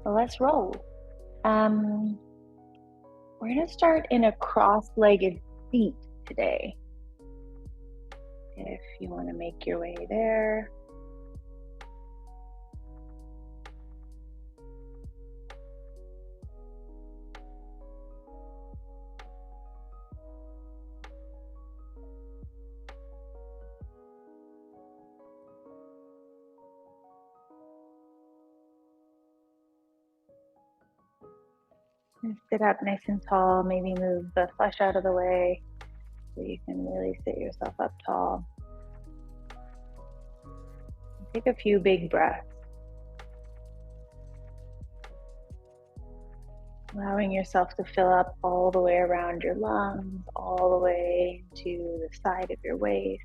Well, let's roll. Um, we're gonna start in a cross-legged seat today. If you want to make your way there. And sit up nice and tall. Maybe move the flesh out of the way so you can really sit yourself up tall. Take a few big breaths. Allowing yourself to fill up all the way around your lungs, all the way to the side of your waist.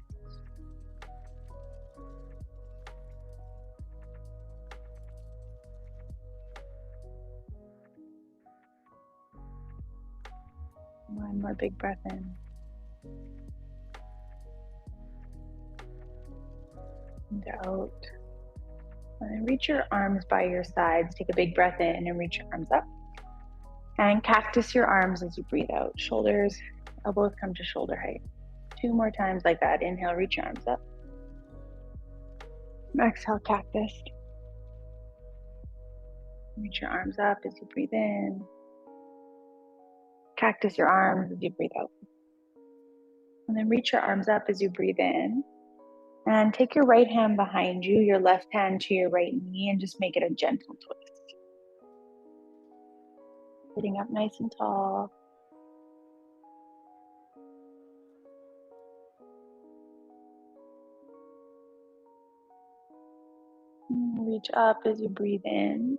One more big breath in. And out. And then reach your arms by your sides. Take a big breath in and reach your arms up. And cactus your arms as you breathe out. Shoulders, elbows come to shoulder height. 2 more times like that. Inhale, reach your arms up. Exhale, cactus. Reach your arms up as you breathe in. Cactus your arms as you breathe out. And then reach your arms up as you breathe in. And take your right hand behind you, your left hand to your right knee, and just make it a gentle twist. Sitting up nice and tall. Reach up as you breathe in.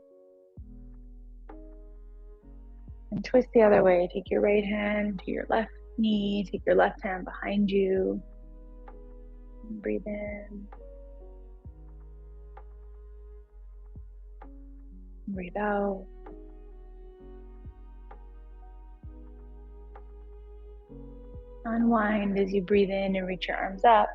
And twist the other way. Take your right hand to your left knee. Take your left hand behind you. And breathe in. Breathe out. Unwind as you breathe in and reach your arms up.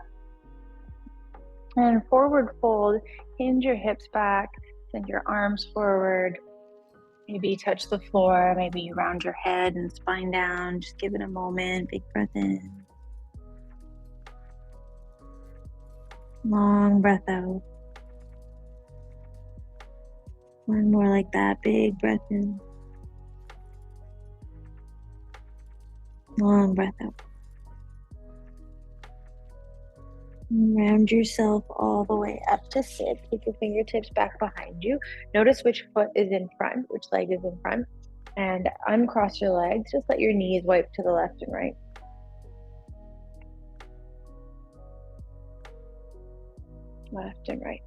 And forward fold. Hinge your hips back. Send your arms forward. Maybe touch the floor. Maybe you round your head and spine down. Just give it a moment. Big breath in. Long breath out. One more like that. Big breath in. Long breath out. Round yourself all the way up to sit. Keep your fingertips back behind you. Notice which foot is in front, which leg is in front. And uncross your legs. Just let your knees wipe to the left and right. Left and right.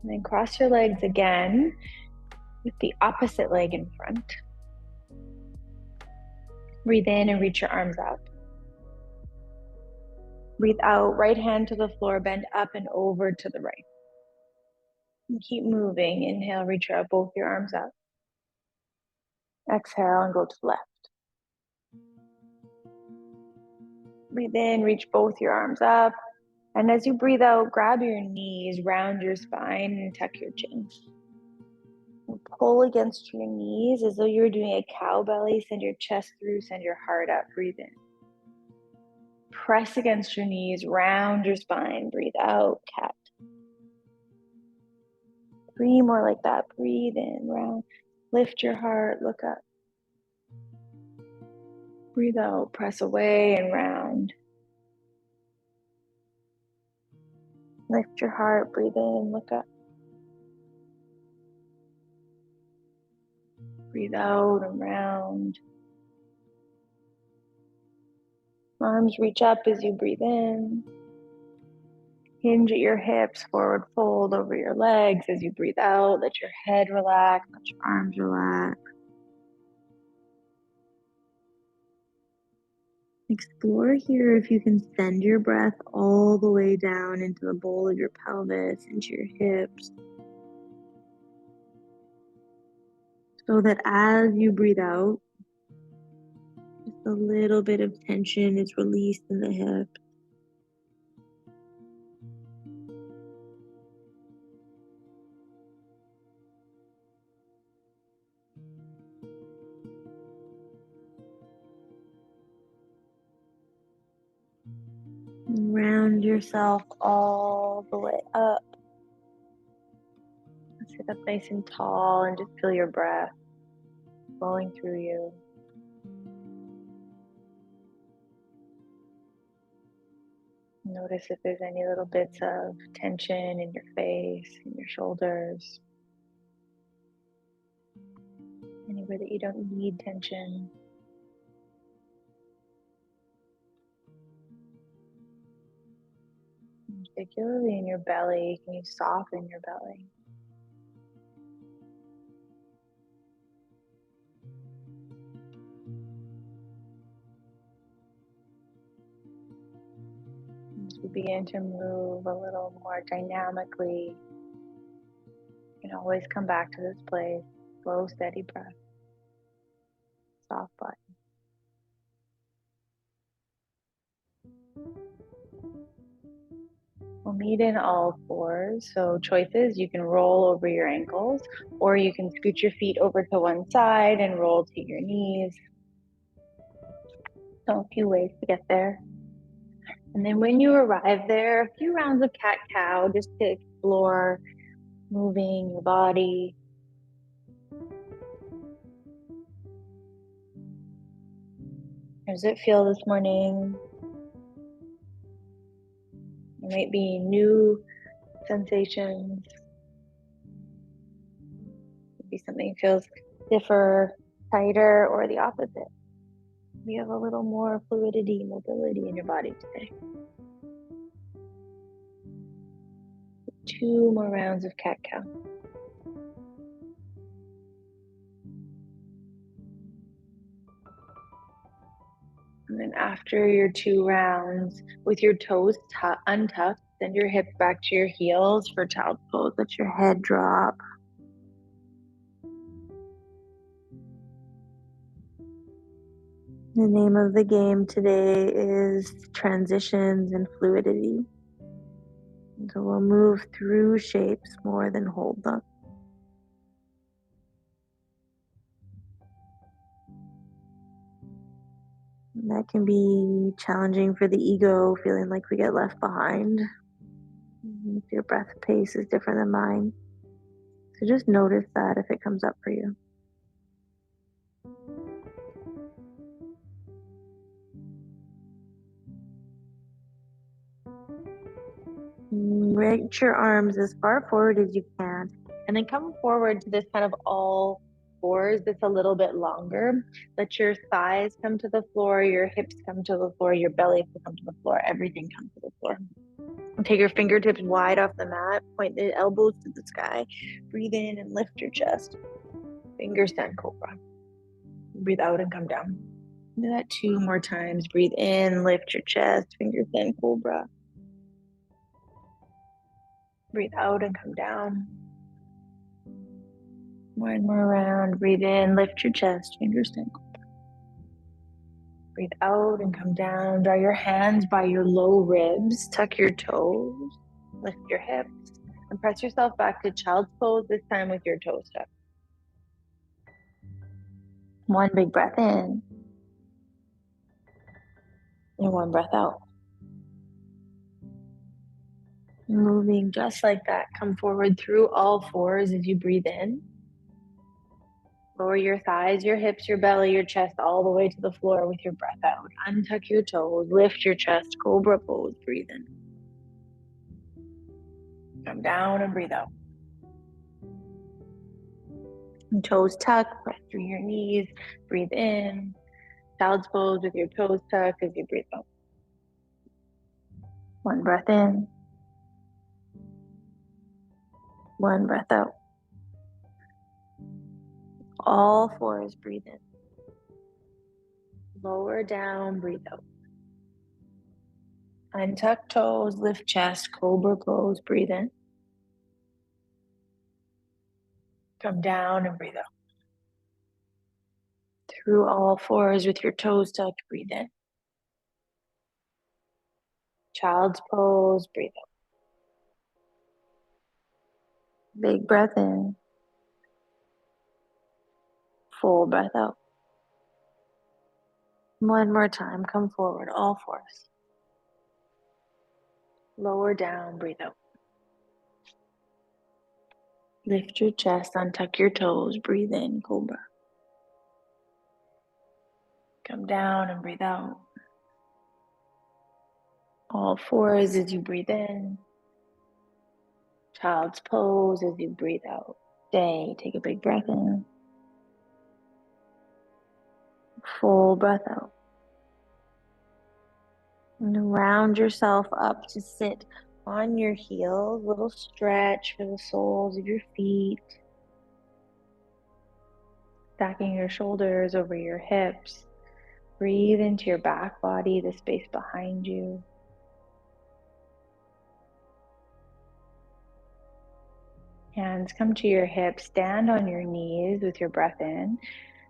And then cross your legs again with the opposite leg in front. Breathe in and reach your arms up. Breathe out, right hand to the floor, bend up and over to the right. And keep moving. Inhale, reach out both your arms up. Exhale and go to the left. Breathe in, reach both your arms up. And as you breathe out, grab your knees, round your spine, and tuck your chin. And pull against your knees as though you were doing a cow belly. Send your chest through, send your heart up. Breathe in. Press against your knees, round your spine. Breathe out, cat. 3 more like that. Breathe in, round. Lift your heart, look up. Breathe out, press away and round. Lift your heart, breathe in, look up. Breathe out and round. Arms reach up as you breathe in. Hinge at your hips, forward fold over your legs as you breathe out. Let your head relax, let your arms relax. Explore here if you can send your breath all the way down into the bowl of your pelvis, into your hips. So that as you breathe out, just a little bit of tension is released in the hips. Round yourself all the way up. Sit up nice and tall and just feel your breath flowing through you. Notice if there's any little bits of tension in your face, in your shoulders, anywhere that you don't need tension. Particularly in your belly, can you soften your belly? As we begin to move a little more dynamically, you can always come back to this place. Slow, steady breath, soft body. We'll meet in all fours. So choices, you can roll over your ankles, or you can scoot your feet over to one side and roll to your knees. So a few ways to get there. And then when you arrive there, a few rounds of cat-cow just to explore moving your body. How does it feel this morning? There might be new sensations. Maybe something feels stiffer, tighter, or the opposite. We have a little more fluidity, mobility in your body today. 2 more rounds of cat-cow. And then after your 2 rounds, with your toes untucked, send your hips back to your heels for child's pose. Let your head drop. The name of the game today is transitions and fluidity. And so we'll move through shapes more than hold them. And that can be challenging for the ego, feeling like we get left behind. If your breath pace is different than mine. So just notice that if it comes up for you. Reach your arms as far forward as you can, and then come forward to this kind of all fours that's a little bit longer. Let your thighs come to the floor, your hips come to the floor, your belly come to the floor, everything comes to the floor. And take your fingertips wide off the mat, point the elbows to the sky, breathe in and lift your chest. Finger stand cobra. Breathe out and come down. Do that 2 more times. Breathe in, lift your chest, finger stand cobra. Breathe out and come down. 1 more round. Breathe in, lift your chest, finger stand cobra. Breathe out and come down. Draw your hands by your low ribs. Tuck your toes. Lift your hips. And press yourself back to child's pose, this time with your toes tucked. 1 big breath in. And 1 breath out. Moving just like that. Come forward through all fours as you breathe in. Lower your thighs, your hips, your belly, your chest all the way to the floor with your breath out. Untuck your toes, lift your chest, cobra pose, breathe in. Come down and breathe out. And toes tucked, press through your knees, breathe in. Child's pose with your toes tucked as you breathe out. 1 breath in. 1 breath out. All fours, breathe in. Lower down, breathe out. Untuck toes, lift chest, cobra pose, breathe in. Come down and breathe out. Through all fours with your toes tucked, breathe in. Child's pose, breathe out. Big breath in. Full breath out. 1 more time, come forward, all fours. Lower down, breathe out. Lift your chest, untuck your toes, breathe in, cobra. Come down and breathe out. All fours as you breathe in. Child's pose as you breathe out. Stay, take a big breath in. Full breath out. And round yourself up to sit on your heels. Little stretch for the soles of your feet. Stacking your shoulders over your hips. Breathe into your back body, the space behind you. Hands come to your hips. Stand on your knees with your breath in.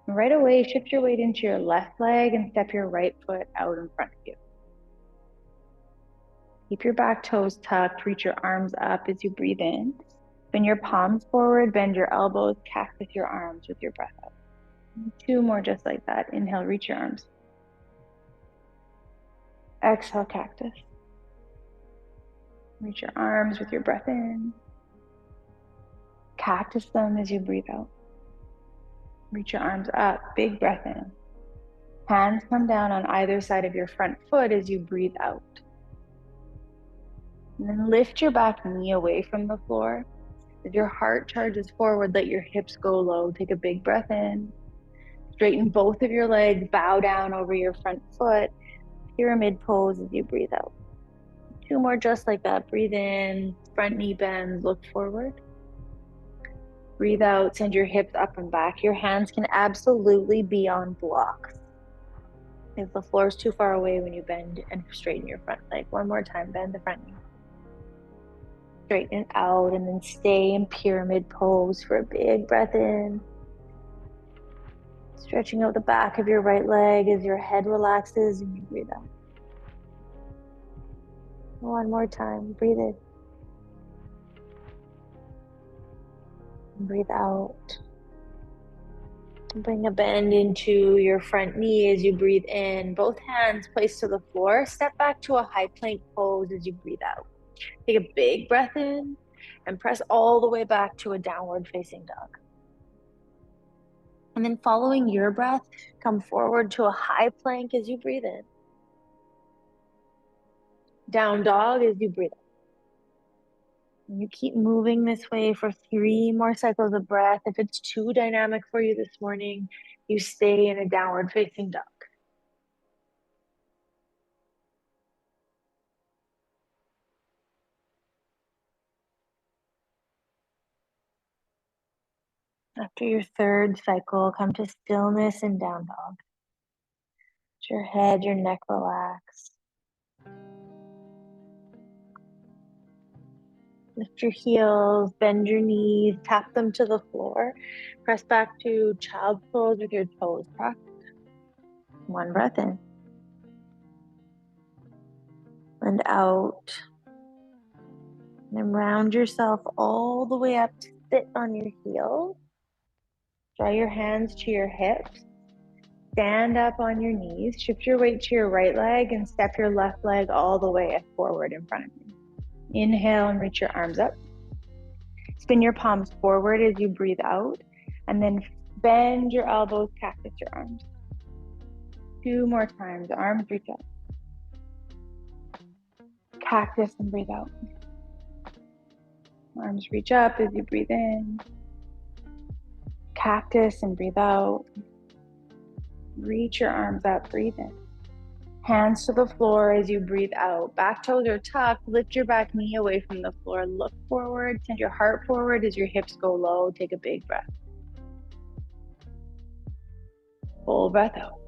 And right away, shift your weight into your left leg and step your right foot out in front of you. Keep your back toes tucked. Reach your arms up as you breathe in. Bend your palms forward. Bend your elbows. Cactus your arms with your breath out. 2 more just like that. Inhale, reach your arms. Exhale, cactus. Reach your arms with your breath in. Cactus them as you breathe out. Reach your arms up, big breath in. Hands come down on either side of your front foot as you breathe out. And then lift your back knee away from the floor. As your heart charges forward, let your hips go low. Take a big breath in. Straighten both of your legs, bow down over your front foot. Pyramid pose as you breathe out. 2 more just like that. Breathe in, front knee bends, look forward. Breathe out, send your hips up and back. Your hands can absolutely be on blocks. If the floor is too far away when you bend and straighten your front leg. 1 more time, bend the front knee. Straighten it out and then stay in pyramid pose for a big breath in. Stretching out the back of your right leg as your head relaxes and you breathe out. 1 more time, breathe in. Breathe out. Bring a bend into your front knee as you breathe in. Both hands placed to the floor. Step back to a high plank pose as you breathe out. Take a big breath in and press all the way back to a downward facing dog. And then following your breath, come forward to a high plank as you breathe in. Down dog as you breathe out. And you keep moving this way for 3 more cycles of breath. If it's too dynamic for you this morning, you stay in a downward facing dog. After your 3rd cycle, come to stillness and down dog. Let your head, your neck relax. Lift your heels, bend your knees, tap them to the floor. Press back to child's pose with your toes crossed. 1 breath in. And out. And then round yourself all the way up to sit on your heels. Draw your hands to your hips. Stand up on your knees. Shift your weight to your right leg and step your left leg all the way forward in front of you. Inhale and reach your arms up. Spin your palms forward as you breathe out. And then bend your elbows, cactus your arms. 2 more times. Arms reach up. Cactus and breathe out. Arms reach up as you breathe in. Cactus and breathe out. Reach your arms up, breathe in. Hands to the floor as you breathe out. Back toes are tucked. Lift your back knee away from the floor. Look forward. Send your heart forward as your hips go low. Take a big breath. Full breath out.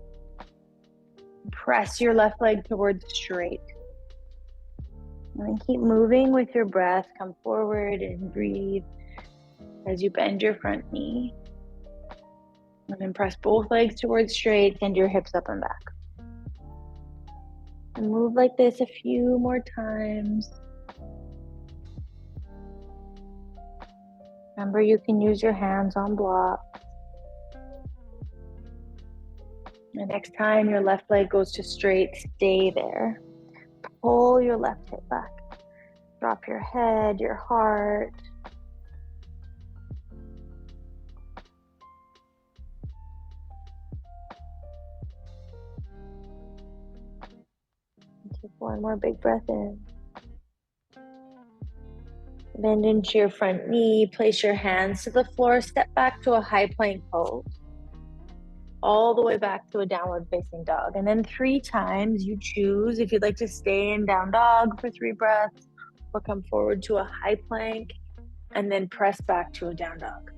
Press your left leg towards straight. And then keep moving with your breath. Come forward and breathe as you bend your front knee. And then press both legs towards straight. Send your hips up and back. And move like this a few more times. Remember, you can use your hands on blocks. The next time your left leg goes to straight, stay there. Pull your left hip back. Drop your head, your heart. Take one more big breath in. Bend into your front knee, place your hands to the floor, step back to a high plank pose. All the way back to a downward facing dog. And then 3 times you choose if you'd like to stay in down dog for 3 breaths or come forward to a high plank and then press back to a down dog.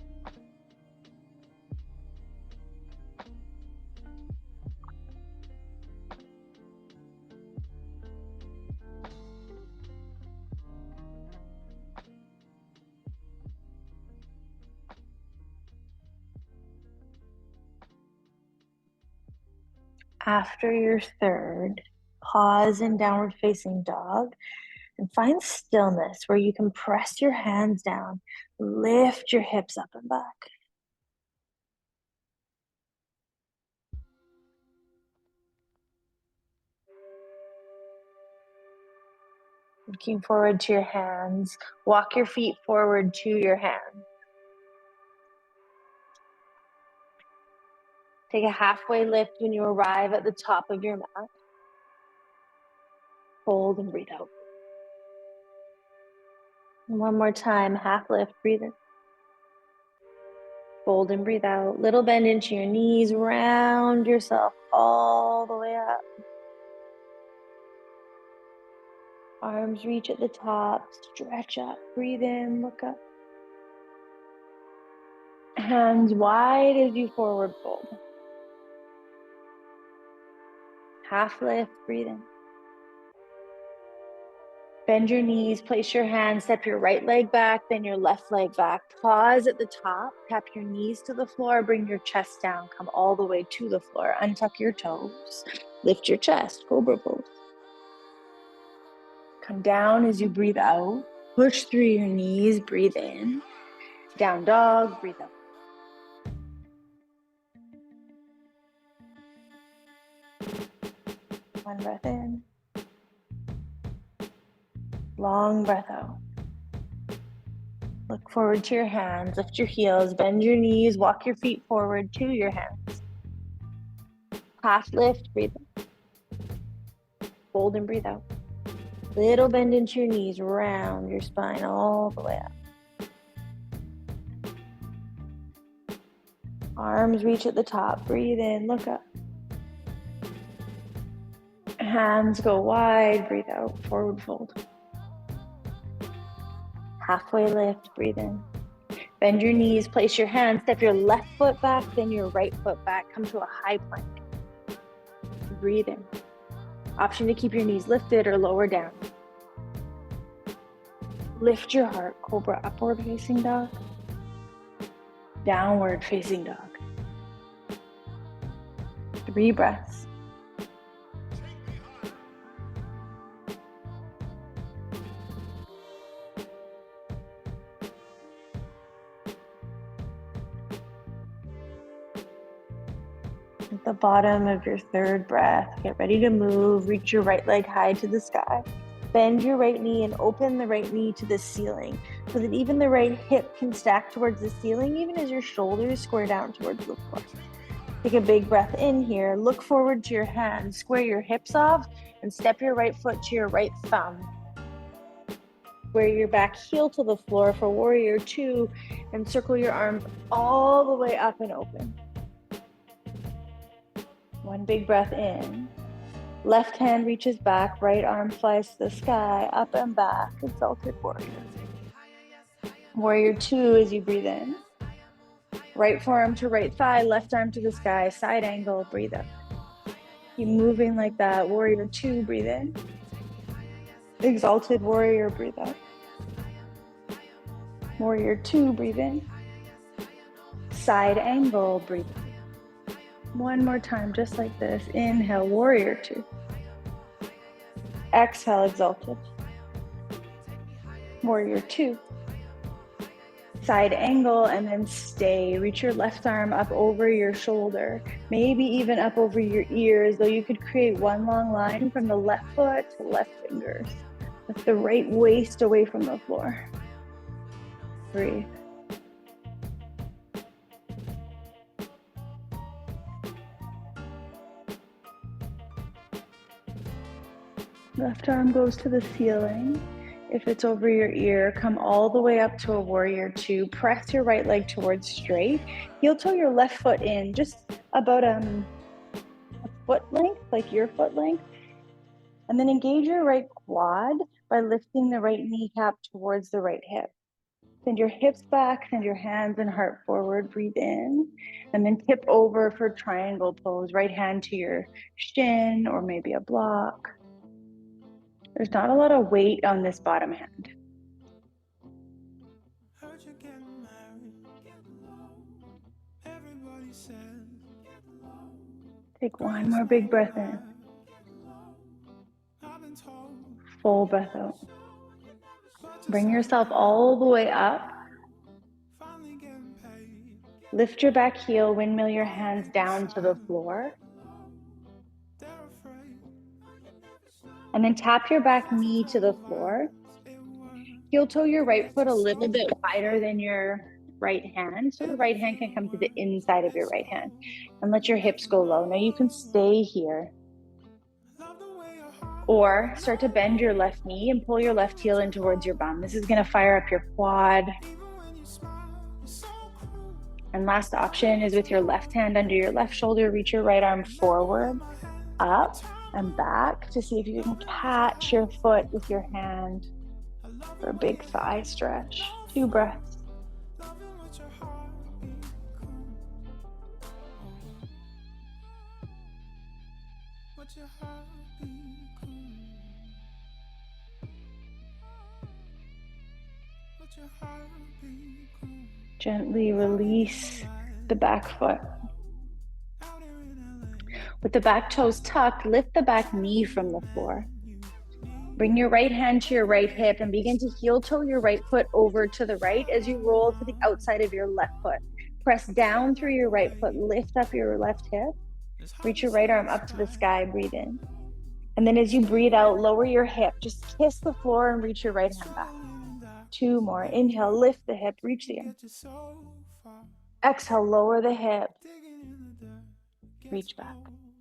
After your third, pause in downward facing dog and find stillness where you can press your hands down, lift your hips up and back. Looking forward to your hands, walk your feet forward to your hands. Take a halfway lift when you arrive at the top of your mat. Hold and breathe out. And one more time, half lift, breathe in. Fold and breathe out. Little bend into your knees, round yourself all the way up. Arms reach at the top, stretch up, breathe in, look up. Hands wide as you forward fold. Half lift, breathe in. Bend your knees, place your hands, step your right leg back, then your left leg back. Pause at the top, tap your knees to the floor, bring your chest down, come all the way to the floor. Untuck your toes, lift your chest, cobra pose. Come down as you breathe out, push through your knees, breathe in. Down dog, breathe out. One breath in. Long breath out. Look forward to your hands, lift your heels, bend your knees, walk your feet forward to your hands. Half lift, breathe in. Fold and breathe out. Little bend into your knees, round your spine all the way up. Arms reach at the top, breathe in, look up. Hands go wide, breathe out, forward fold. Halfway lift, breathe in. Bend your knees, place your hands, step your left foot back, then your right foot back. Come to a high plank. Breathe in. Option to keep your knees lifted or lower down. Lift your heart, cobra, upward facing dog. Downward facing dog. 3 breaths. At the bottom of your third breath, get ready to move. Reach your right leg high to the sky. Bend your right knee and open the right knee to the ceiling so that even the right hip can stack towards the ceiling, even as your shoulders square down towards the floor. Take a big breath in here. Look forward to your hands. Square your hips off and step your right foot to your right thumb. Square your back heel to the floor for warrior 2 and circle your arms all the way up and open. One big breath in. Left hand reaches back, right arm flies to the sky, up and back, exalted warrior. Warrior 2 as you breathe in. Right forearm to right thigh, left arm to the sky, side angle, breathe out. Keep moving like that. Warrior 2, breathe in. Exalted warrior, breathe out. Warrior 2, breathe in. Side angle, breathe out. One more time, just like this. Inhale, warrior 2. Exhale, exalted. Warrior 2. Side angle and then stay. Reach your left arm up over your shoulder, maybe even up over your ears, though you could create one long line from the left foot to left fingers. Lift the right waist away from the floor. Breathe. Left arm goes to the ceiling. If it's over your ear, come all the way up to a warrior two. Press your right leg towards straight. Heel toe your left foot in, just about a foot length, like your foot length. And then engage your right quad by lifting the right kneecap towards the right hip. Send your hips back, send your hands and heart forward, breathe in, and then tip over for triangle pose. Right hand to your shin or maybe a block. There's not a lot of weight on this bottom hand. Take one more big breath in. Full breath out. Bring yourself all the way up. Lift your back heel, windmill your hands down to the floor. And then tap your back knee to the floor. Heel toe your right foot a little bit wider than your right hand, so the right hand can come to the inside of your right hand. And let your hips go low. Now you can stay here. Or start to bend your left knee and pull your left heel in towards your bum. This is going to fire up your quad. And last option is with your left hand under your left shoulder, reach your right arm forward, up and back to see if you can catch your foot with your hand for a big thigh stretch. 2 breaths. Gently release the back foot. With the back toes tucked, lift the back knee from the floor. Bring your right hand to your right hip and begin to heel toe your right foot over to the right as you roll to the outside of your left foot. Press down through your right foot, lift up your left hip, reach your right arm up to the sky, breathe in. And then as you breathe out, lower your hip, just kiss the floor and reach your right hand back. 2 more. Inhale, lift the hip, reach the arm. Exhale, lower the hip, reach back.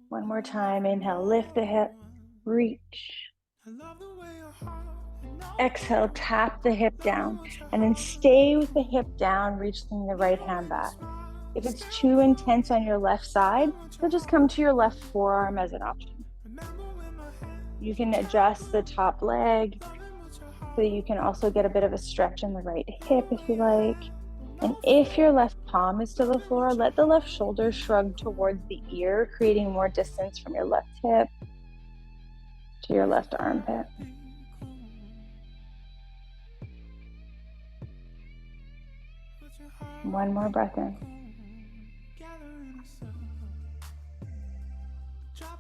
1 more time. Inhale, lift the hip, reach. Exhale, tap the hip down, and then stay with the hip down, reaching the right hand back. If it's too intense on your left side, you'll just come to your left forearm as an option. You can adjust the top leg, so you can also get a bit of a stretch in the right hip if you like. And if your left palm is to the floor, let the left shoulder shrug towards the ear, creating more distance from your left hip to your left armpit. One more breath in.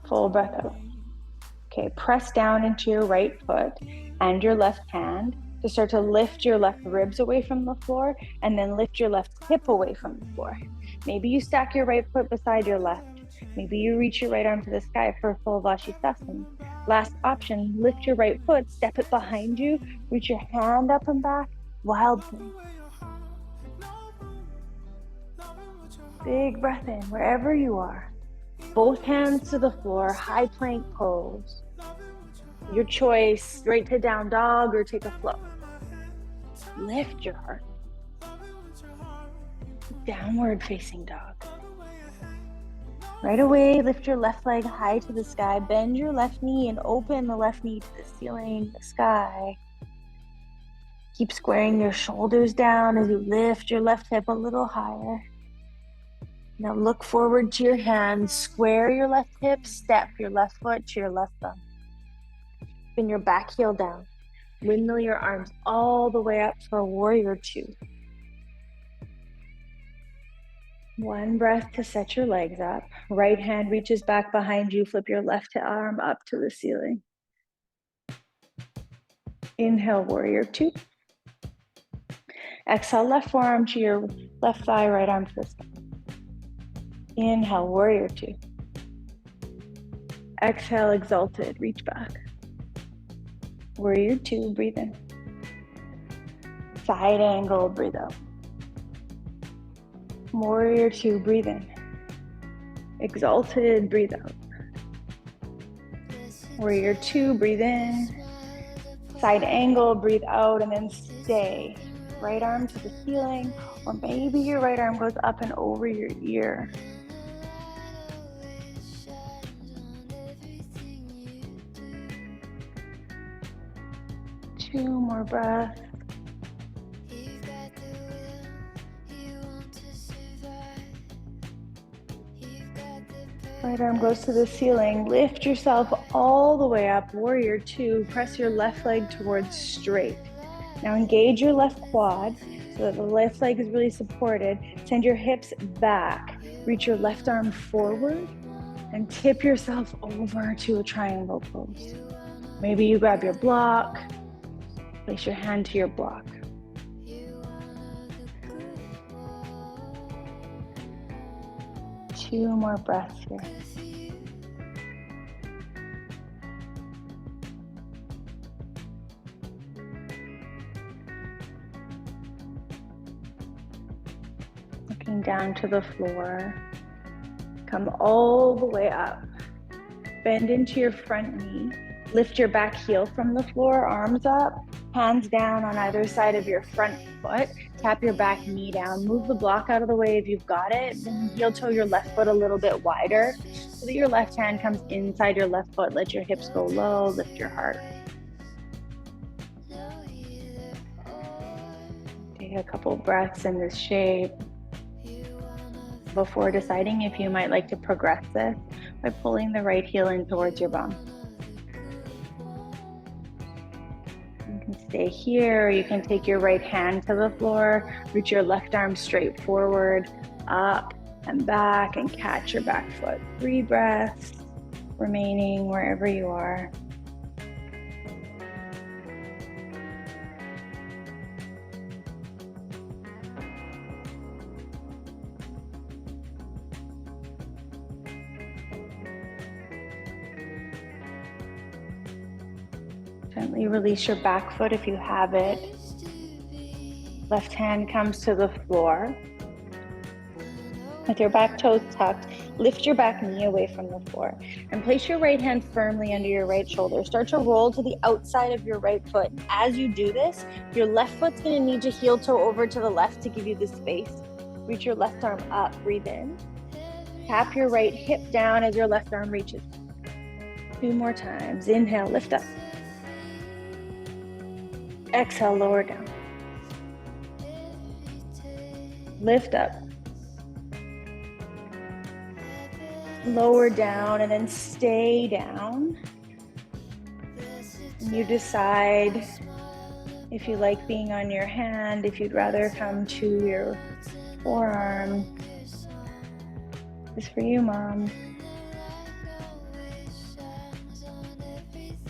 Full breath out. Okay, press down into your right foot and your left hand to start to lift your left ribs away from the floor and then lift your left hip away from the floor. Maybe you stack your right foot beside your left. Maybe you reach your right arm to the sky for a full Vashisthasana. Last option, lift your right foot, step it behind you, reach your hand up and back, wild thing. Big breath in, wherever you are. Both hands to the floor, high plank pose. Your choice, straight to down dog or take a float. Lift your heart. Downward facing dog. Right away, lift your left leg high to the sky, bend your left knee and open the left knee to the ceiling, the sky. Keep squaring your shoulders down as you lift your left hip a little higher. Now look forward to your hands, square your left hip, step your left foot to your left thumb. Bring your back heel down. Windmill your arms all the way up for warrior two. 1 breath to set your legs up. Right hand reaches back behind you. Flip your left arm up to the ceiling. Inhale, warrior two. Exhale, left forearm to your left thigh, right arm to the sky. Inhale, warrior two. Exhale, exalted, reach back. Warrior two, breathe in. Side angle, breathe out. Warrior two, breathe in. Exalted, breathe out. Warrior two, breathe in. Side angle, breathe out, and then stay. Right arm to the ceiling, or maybe your right arm goes up and over your ear. Two more breaths. Right arm goes to the ceiling. Lift yourself all the way up. Warrior two. Press your left leg towards straight. Now engage your left quad so that the left leg is really supported. Send your hips back. Reach your left arm forward and tip yourself over to a triangle pose. Maybe you grab your block. Place your hand to your block. Two more breaths here. Looking down to the floor. Come all the way up. Bend into your front knee. Lift your back heel from the floor, arms up, hands down on either side of your front foot. Tap your back knee down. Move the block out of the way if you've got it. Then heel toe your left foot a little bit wider so that your left hand comes inside your left foot. Let your hips go low, lift your heart. Take a couple breaths in this shape before deciding if you might like to progress this by pulling the right heel in towards your bum. You can stay here, or you can take your right hand to the floor, reach your left arm straight forward, up and back, and catch your back foot. 3 breaths remaining wherever you are. Gently release your back foot if you have it. Left hand comes to the floor. With your back toes tucked, lift your back knee away from the floor and place your right hand firmly under your right shoulder. Start to roll to the outside of your right foot. As you do this, your left foot's going to need to heel toe over to the left to give you the space. Reach your left arm up, breathe in. Tap your right hip down as your left arm reaches. 2 more times. Inhale, lift up. Exhale, lower down. Lift up. Lower down, and then stay down. And you decide if you like being on your hand, if you'd rather come to your forearm. This is for you, Mom.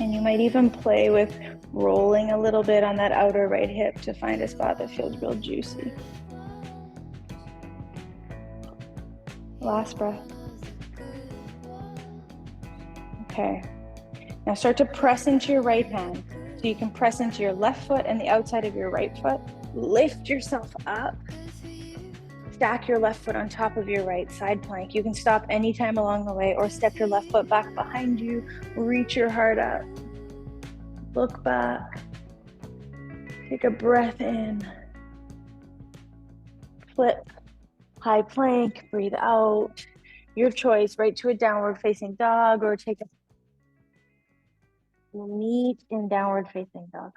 And you might even play with rolling a little bit on that outer right hip to find a spot that feels real juicy. Last breath. Okay. Now start to press into your right hand. So you can press into your left foot and the outside of your right foot. Lift yourself up. Stack your left foot on top of your right, side plank. You can stop anytime along the way or step your left foot back behind you. Reach your heart up. Look back. Take a breath in. Flip. High plank. Breathe out. Your choice, right to a downward facing dog, or take a meet in downward facing dog.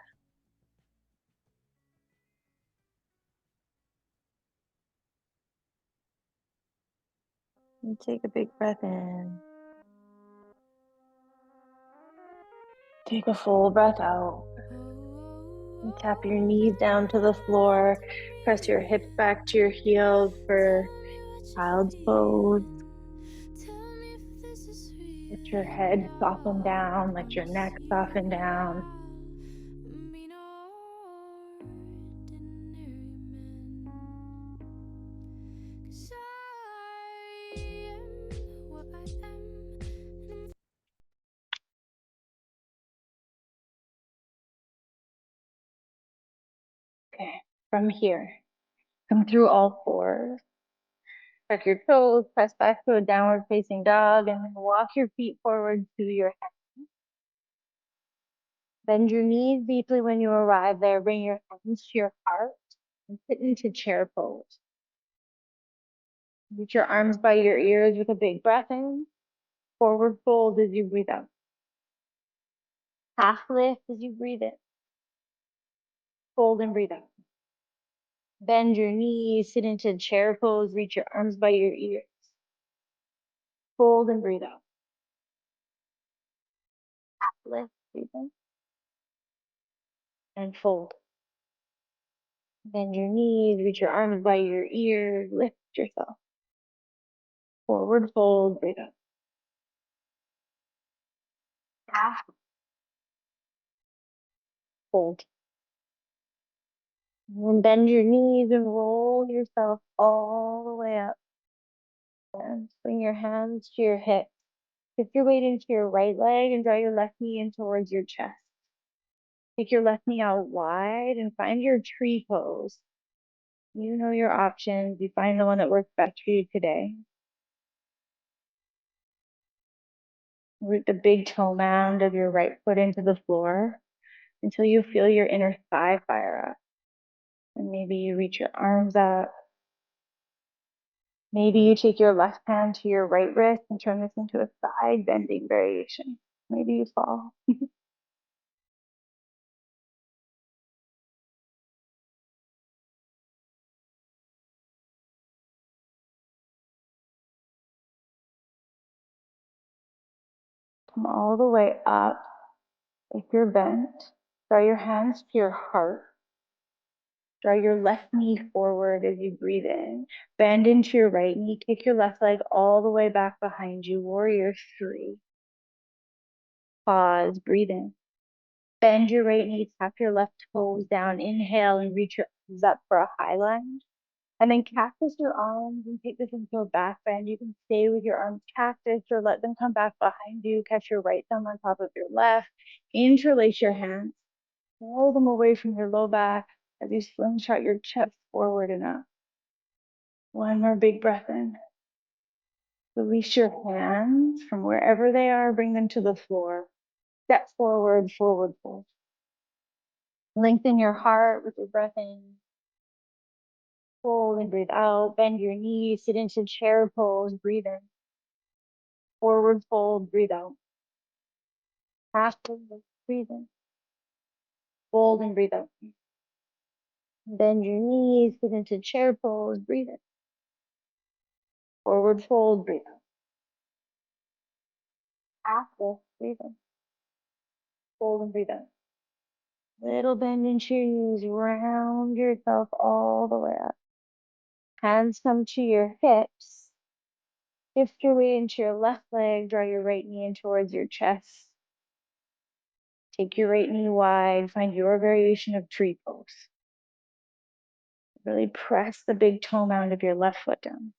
And take a big breath in. Take a full breath out. And tap your knees down to the floor. Press your hips back to your heels for child's pose. Let your head soften down, let your neck soften down. From here, come through all fours. Tuck your toes, press back to a downward facing dog, and then walk your feet forward to your hands. Bend your knees deeply when you arrive there. Bring your hands to your heart and sit into chair pose. Reach your arms by your ears with a big breath in. Forward fold as you breathe out. Half lift as you breathe in. Fold and breathe out. Bend your knees, sit into chair pose, reach your arms by your ears. Fold and breathe out. Half lift, breathe in. And fold. Bend your knees, reach your arms by your ears, lift yourself. Forward fold, breathe out. Half, fold. And then bend your knees and roll yourself all the way up. And swing your hands to your hips. Shift your weight into your right leg and draw your left knee in towards your chest. Take your left knee out wide and find your tree pose. You know your options. You find the one that works best for you today. Root the big toe mound of your right foot into the floor until you feel your inner thigh fire up. And maybe you reach your arms up. Maybe you take your left hand to your right wrist and turn this into a side bending variation. Maybe you fall. Come all the way up. If you're bent, draw your hands to your heart. Draw your left knee forward as you breathe in. Bend into your right knee. Kick your left leg all the way back behind you. Warrior 3. Pause. Breathe in. Bend your right knee. Tap your left toes down. Inhale and reach your arms up for a high lunge. And then cactus your arms and take this into a back bend. You can stay with your arms cactus or let them come back behind you. Catch your right thumb on top of your left. Interlace your hands. Roll them away from your low back as you slingshot your chest forward and up. One more big breath in. Release your hands from wherever they are. Bring them to the floor. Step forward, forward fold. Lengthen your heart with your breath in. Fold and breathe out. Bend your knees. Sit into chair pose. Breathe in. Forward fold. Breathe out. Half fold. Breathe in. Fold and breathe out. Bend your knees. Sit into chair pose. Breathe in. Forward fold. Breathe out. Half fold. Breathe in. Fold and breathe out. Little bend into your knees. Round yourself all the way up. Hands come to your hips. Shift your weight into your left leg. Draw your right knee in towards your chest. Take your right knee wide. Find your variation of tree pose. Really press the big toe mound of your left foot down.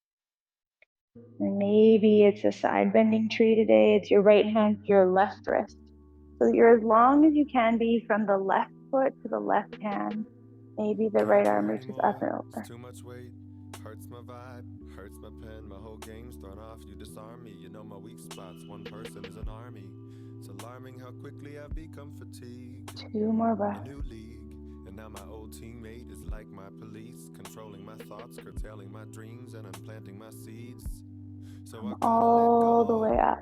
And maybe it's a side bending tree today. It's your right hand to your left wrist. So that you're as long as you can be from the left foot to the left hand. Maybe the right arm reaches up and over. Too much weight, hurts my vibe, hurts my pen. My whole game's thrown off, you disarm me. You know my weak spots, one person is an army. It's alarming how quickly I've become fatigued. 2 more breaths. A new league, and now my old teammate is like my police, controlling my thoughts, curtailing my dreams, and I'm planting my seeds. So I gotta all the way up.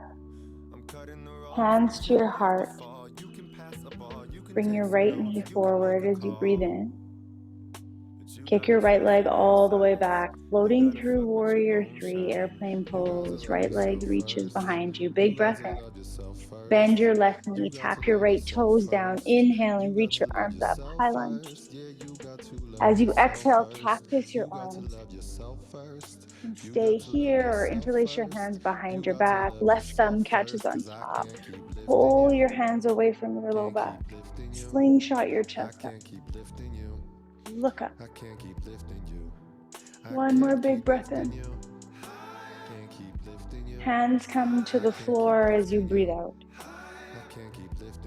Hands to your heart. Bring your right knee forward as you breathe in. Kick your right leg all the way back, floating through Warrior 3, airplane pose. Right leg reaches behind you. Big breath in. Bend your left knee, tap your right toes down. Inhale and reach your arms up. High lunge. As you exhale, cactus your arms. And stay here or interlace your hands behind your back. Left thumb catches on top. Pull your hands away from your low back. Slingshot your chest up. Look up. One more big breath in. Hands come to the floor as you breathe out.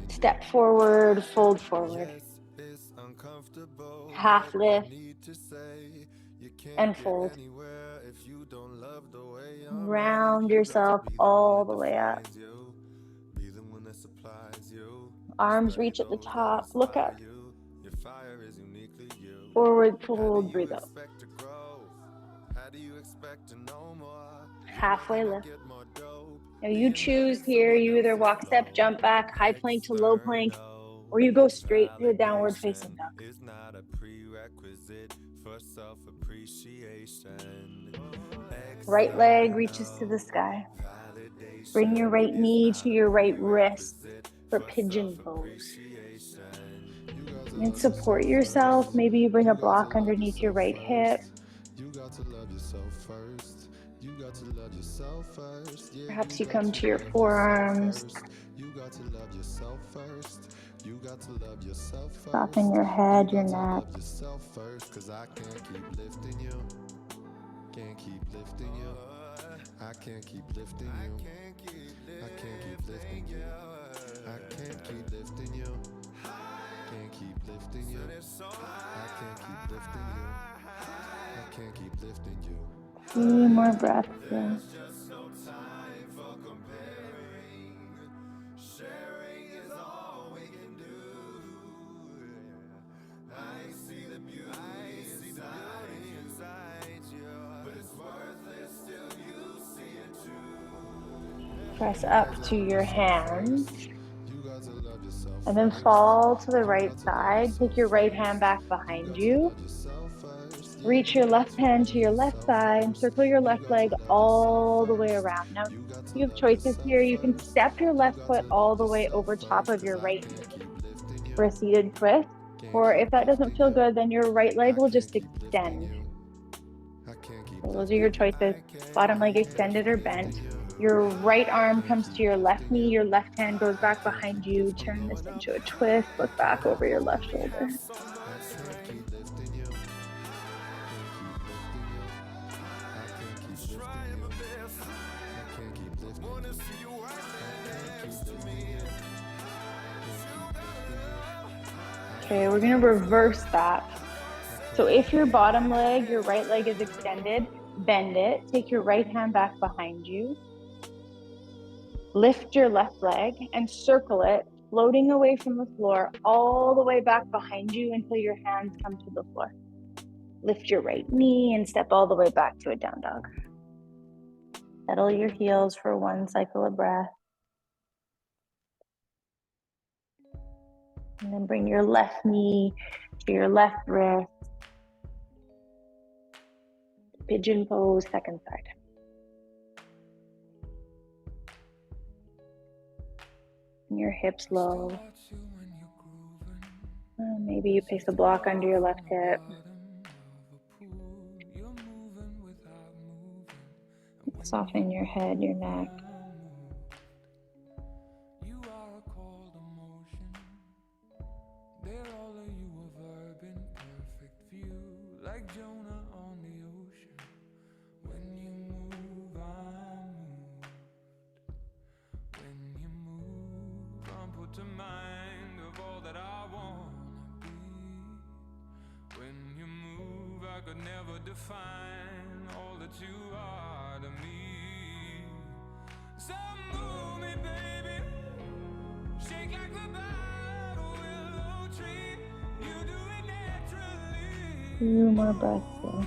Step forward, fold forward. Half lift. and fold. Round yourself all the way up. Arms reach at the top, look up. Forward fold, breathe out. Halfway lift. Now you choose here, you either walk, step, jump back, high plank to low plank, or you go straight to a downward facing dog. Right leg reaches to the sky. Bring your right knee to your right wrist for pigeon pose. And support yourself. Maybe you bring a block underneath your right hip. Perhaps you come to your forearms. Soften your head, your neck. I can't keep lifting you. I can't keep lifting you. I can't keep lifting you. Can't keep lifting you. I can't keep lifting you. I can't keep lifting you. 3 more breaths. Yeah. Press up to your hands and then fall to the right side. Take your right hand back behind you. Reach your left hand to your left side and circle your left leg all the way around. Now, you have choices here. You can step your left foot all the way over top of your right knee for a seated twist. Or if that doesn't feel good, then your right leg will just extend. So those are your choices. Bottom leg extended or bent. Your right arm comes to your left knee, your left hand goes back behind you. Turn this into a twist, look back over your left shoulder. Okay, we're gonna reverse that. So if your bottom leg, your right leg is extended, bend it, take your right hand back behind you. Lift your left leg and circle it, floating away from the floor, all the way back behind you until your hands come to the floor. Lift your right knee and step all the way back to a down dog. Settle your heels for 1 cycle of breath. And then bring your left knee to your left wrist. Pigeon pose, second side. Your hips low. Maybe you place a block under your left hip. Soften your head, your neck. To mind of all that I wanna be. When you move, I could never define all that you are to me. So move me, baby, shake like the bottle willow tree. You do it naturally. 2 more breaths here.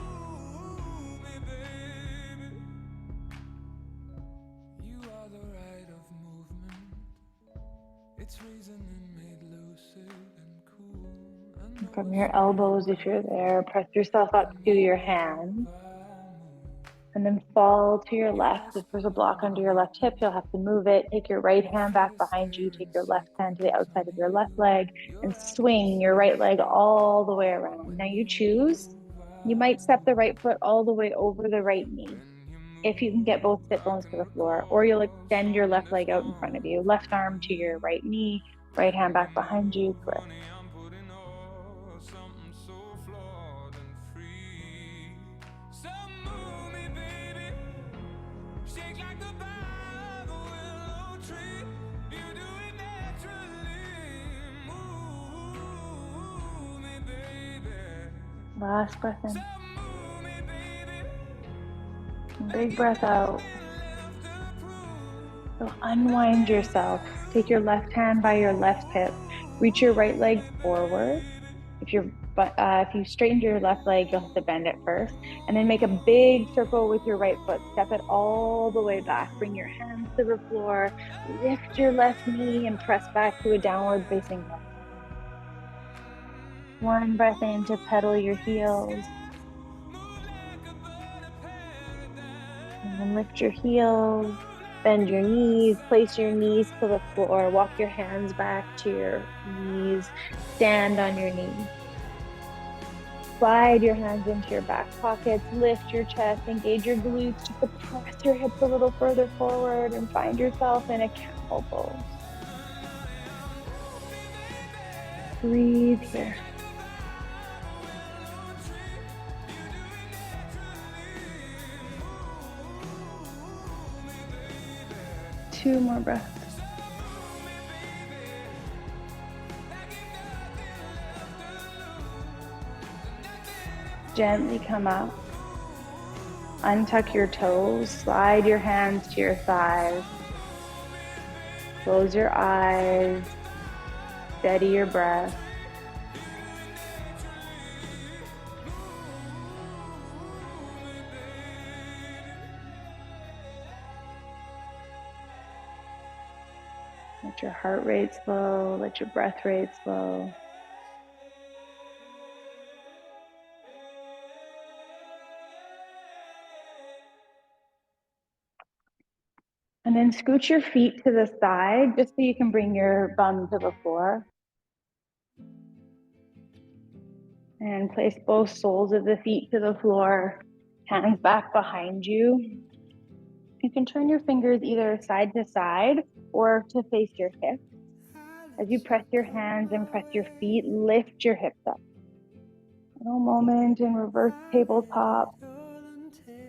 From your elbows, if you're there, press yourself up to your hands and then fall to your left. If there's a block under your left hip, you'll have to move it. Take your right hand back behind you. Take your left hand to the outside of your left leg and swing your right leg all the way around. Now you choose. You might step the right foot all the way over the right knee if you can get both sit bones to the floor, or you'll extend your left leg out in front of you. Left arm to your right knee, right hand back behind you, twist. Last breath in. Big breath out. So unwind yourself. Take your left hand by your left hip. Reach your right leg forward. If you straightened your left leg, you'll have to bend it first. And then make a big circle with your right foot. Step it all the way back. Bring your hands to the floor. Lift your left knee and press back to a downward facing dog. One breath in to pedal your heels. And then lift your heels. Bend your knees, place your knees to the floor, walk your hands back to your knees, stand on your knees. Slide your hands into your back pockets, lift your chest, engage your glutes, just to press your hips a little further forward and find yourself in a camel pose. Breathe here. Two more breaths. Gently come up. Untuck your toes. Slide your hands to your thighs. Close your eyes. Steady your breath. Let your heart rate slow. Let your breath rate slow. And then scoot your feet to the side just so you can bring your bum to the floor. And place both soles of the feet to the floor, hands back behind you. You can turn your fingers either side to side or to face your hips. As you press your hands and press your feet, lift your hips up. Little moment in reverse tabletop.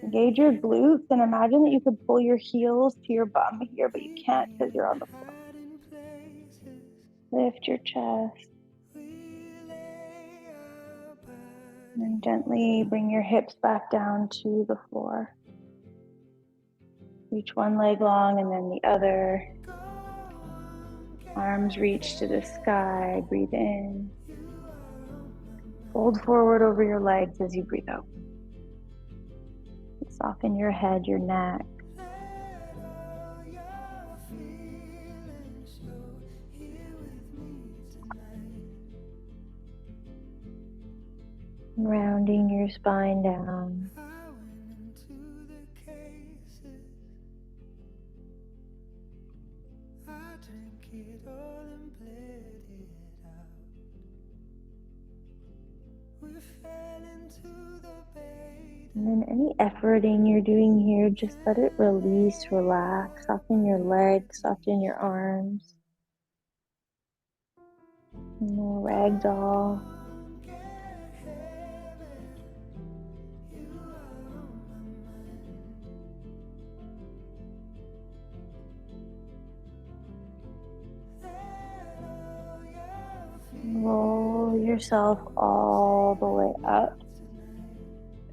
Engage your glutes and imagine that you could pull your heels to your bum here, but you can't because you're on the floor. Lift your chest. And gently bring your hips back down to the floor. Reach one leg long and then the other. Arms reach to the sky. Breathe in. Fold forward over your legs as you breathe out. Soften your head, your neck. Rounding your spine down. And then any efforting you're doing here, just let it release, relax, soften your legs, soften your arms. Ragdoll. Roll yourself all the way up.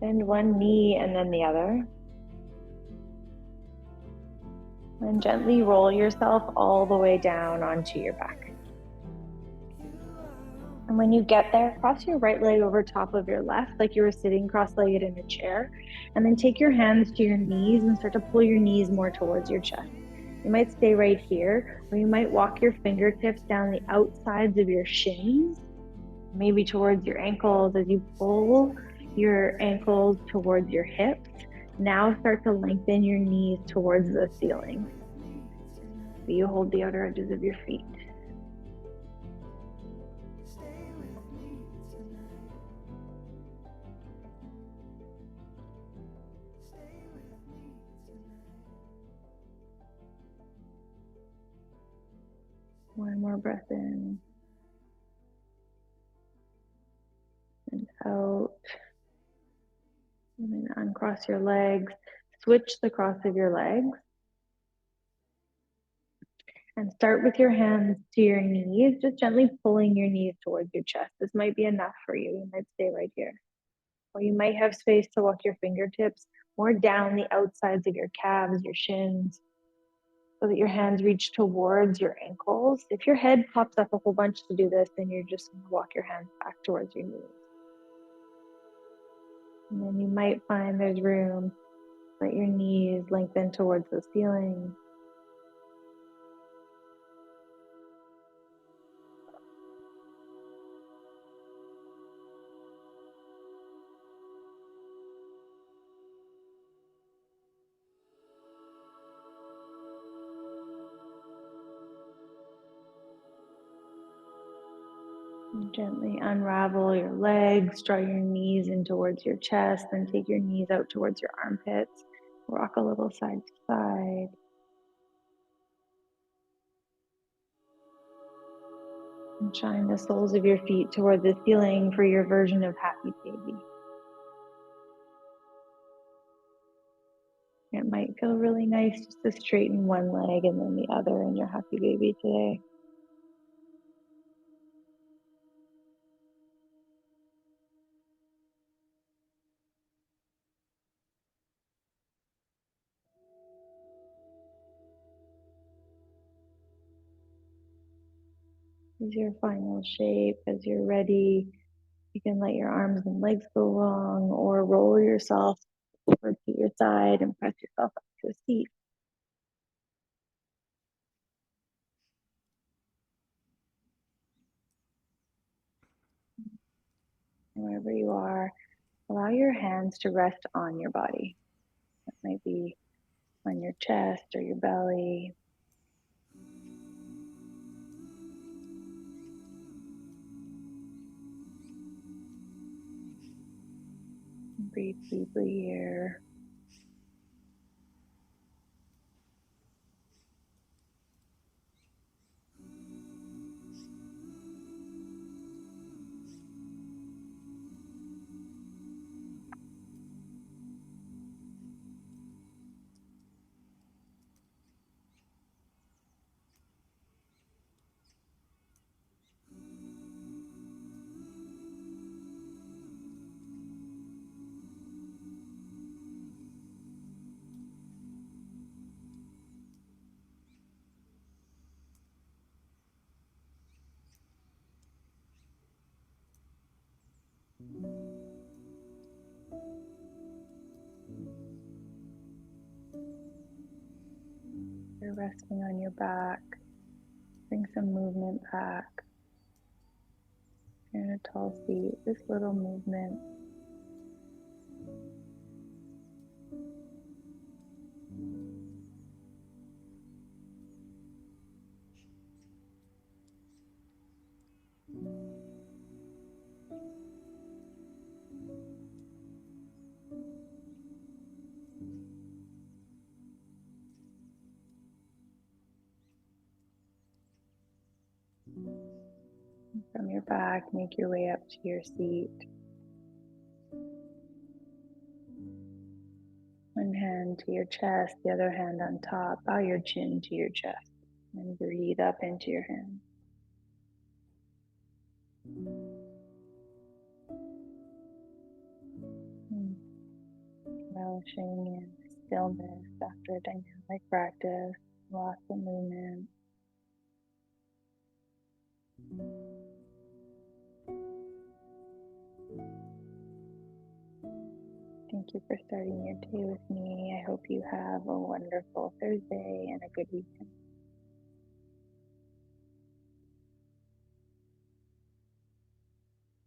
Bend one knee and then the other. And gently roll yourself all the way down onto your back. And when you get there, cross your right leg over top of your left, like you were sitting cross-legged in a chair. And then take your hands to your knees and start to pull your knees more towards your chest. You might stay right here, or you might walk your fingertips down the outsides of your shins, maybe towards your ankles as you pull your ankles towards your hips. Now start to lengthen your knees towards the ceiling. So you hold the outer edges of your feet. One more breath in and out. And then uncross your legs. Switch the cross of your legs. And start with your hands to your knees, just gently pulling your knees towards your chest. This might be enough for you. You might stay right here. Or you might have space to walk your fingertips more down the outsides of your calves, your shins, so that your hands reach towards your ankles. If your head pops up a whole bunch to do this, then you're just going to walk your hands back towards your knees. And then you might find there's room. Let your knees lengthen towards the ceiling. And gently unravel your legs, draw your knees in towards your chest, then take your knees out towards your armpits. Rock a little side to side. And shine the soles of your feet toward the ceiling for your version of happy baby. It might feel really nice just to straighten one leg and then the other in your happy baby today. Is your final shape. As you're ready, you can let your arms and legs go long or roll yourself over to your side and press yourself up to a seat. Wherever you are, allow your hands to rest on your body. That might be on your chest or your belly. Breathe deeply here. You're resting on your back. Bring some movement back. You're in a tall seat. This little movement from your back, make your way up to your seat. One hand to your chest, the other hand on top. Bow your chin to your chest and breathe up into your hand. Relishing in stillness after a dynamic practice, lots of movement. Thank you for starting your day with me. I hope you have a wonderful Thursday and a good weekend.